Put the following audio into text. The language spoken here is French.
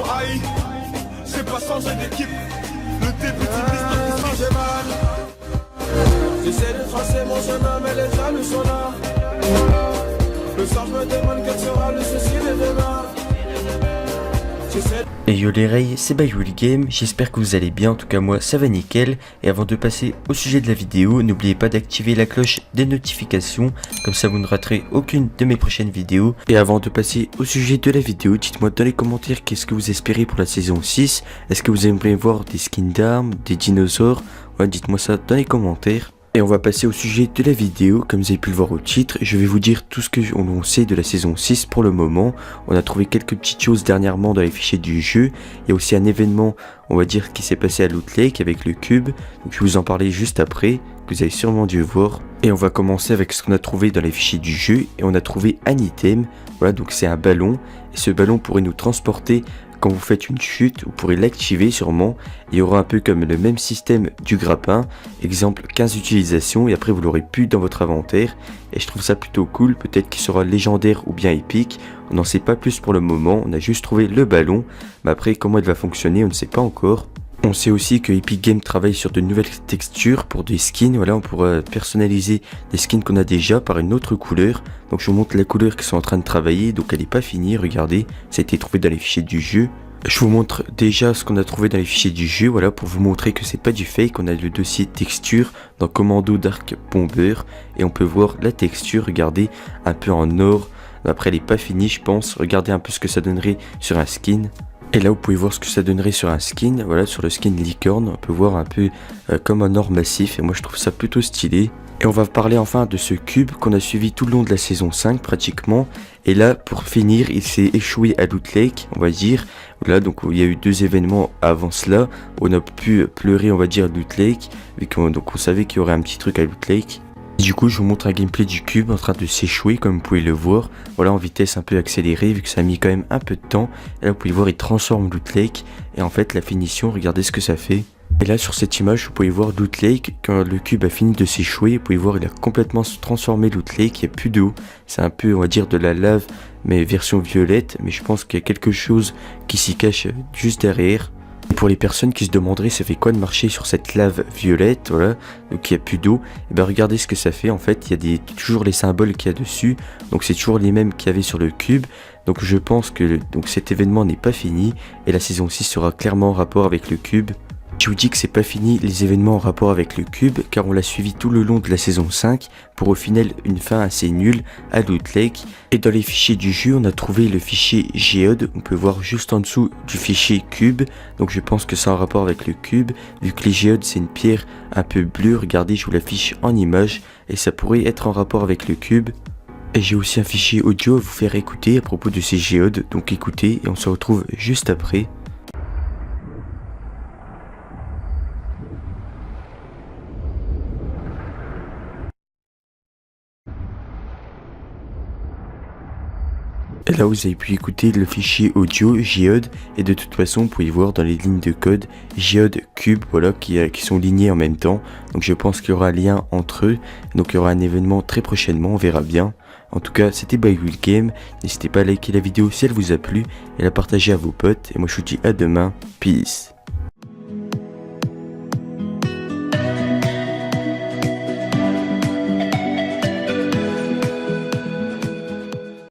m'ont haï. J'ai pas changé d'équipe. Le début d'une histoire qui changeait mal. J'essaie de tracer mon chemin, mais les jaloux sont là. Le soir, je me demande quel sera le souci de demain. Et yo les rails, c'est ByWillGame, j'espère que vous allez bien, en tout cas moi ça va nickel. Et avant de passer au sujet de la vidéo, n'oubliez pas d'activer la cloche des notifications, comme ça vous ne raterez aucune de mes prochaines vidéos. Et avant de passer au sujet de la vidéo, dites-moi dans les commentaires qu'est-ce que vous espérez pour la saison 6. Est-ce que vous aimeriez voir des skins d'armes, des dinosaures? Ouais, dites-moi ça dans les commentaires. Et on va passer au sujet de la vidéo. Comme vous avez pu le voir au titre, je vais vous dire tout ce que l'on sait de la saison 6 pour le moment. On a trouvé quelques petites choses dernièrement dans les fichiers du jeu. Il y a aussi un événement, on va dire, qui s'est passé à Loot Lake avec le cube. Donc je vais vous en parler juste après, que vous avez sûrement dû voir. Et on va commencer avec ce qu'on a trouvé dans les fichiers du jeu. Et on a trouvé un item. Voilà, donc c'est un ballon. Et ce ballon pourrait nous transporter. Quand vous faites une chute, vous pourrez l'activer sûrement. Il y aura un peu comme le même système du grappin. Exemple 15 utilisations et après vous l'aurez plus dans votre inventaire. Et je trouve ça plutôt cool. Peut-être qu'il sera légendaire ou bien épique. On n'en sait pas plus pour le moment. On a juste trouvé le ballon. Mais après comment il va fonctionner on ne sait pas encore. On sait aussi que Epic Games travaille sur de nouvelles textures pour des skins. Voilà, on pourra personnaliser des skins qu'on a déjà par une autre couleur. Donc je vous montre la couleur qu'ils sont en train de travailler. Donc elle n'est pas finie, regardez, ça a été trouvé dans les fichiers du jeu. Je vous montre déjà ce qu'on a trouvé dans les fichiers du jeu, voilà, pour vous montrer que c'est pas du fake. On a le dossier texture dans Commando Dark Bomber et on peut voir la texture, regardez, un peu en or. Après elle n'est pas finie je pense, regardez un peu ce que ça donnerait sur un skin. Et là vous pouvez voir ce que ça donnerait sur un skin, voilà, sur le skin licorne, on peut voir un peu comme un or massif et moi je trouve ça plutôt stylé. Et on va parler enfin de ce cube qu'on a suivi tout le long de la saison 5 pratiquement. Et là pour finir il s'est échoué à Loot Lake on va dire. Là donc il y a eu deux événements avant cela. On a pu pleurer on va dire Loot Lake. Vu qu'on on savait qu'il y aurait un petit truc à Loot Lake. Du coup je vous montre un gameplay du cube en train de s'échouer comme vous pouvez le voir. Voilà en vitesse un peu accélérée vu que ça a mis quand même un peu de temps. Et là vous pouvez voir il transforme Loot Lake. Et en fait la finition regardez ce que ça fait. Et là sur cette image vous pouvez voir Loot Lake, quand le cube a fini de s'échouer, vous pouvez voir il a complètement transformé Loot Lake, il n'y a plus d'eau, c'est un peu on va dire de la lave mais version violette, mais je pense qu'il y a quelque chose qui s'y cache juste derrière. Et pour les personnes qui se demanderaient ça fait quoi de marcher sur cette lave violette, voilà, donc il n'y a plus d'eau, et bien regardez ce que ça fait en fait, il y a toujours les symboles qu'il y a dessus, donc c'est toujours les mêmes qu'il y avait sur le cube. Donc je pense que cet événement n'est pas fini et la saison 6 sera clairement en rapport avec le cube. Je vous dis que c'est pas fini les événements en rapport avec le cube car on l'a suivi tout le long de la saison 5 pour au final une fin assez nulle à Loot Lake. Et dans les fichiers du jeu on a trouvé le fichier Geode, on peut voir juste en dessous du fichier cube. Donc je pense que c'est en rapport avec le cube vu que les géodes c'est une pierre un peu bleue, regardez je vous l'affiche en image et ça pourrait être en rapport avec le cube. Et j'ai aussi un fichier audio à vous faire écouter à propos de ces géodes, donc écoutez et on se retrouve juste après. Et là vous avez pu écouter le fichier audio Geode et de toute façon vous pouvez voir dans les lignes de code Geode Cube voilà qui sont lignés en même temps. Donc je pense qu'il y aura un lien entre eux, donc il y aura un événement très prochainement, on verra bien. En tout cas c'était ByWillGame, n'hésitez pas à liker la vidéo si elle vous a plu et la partager à vos potes et moi je vous dis à demain, peace.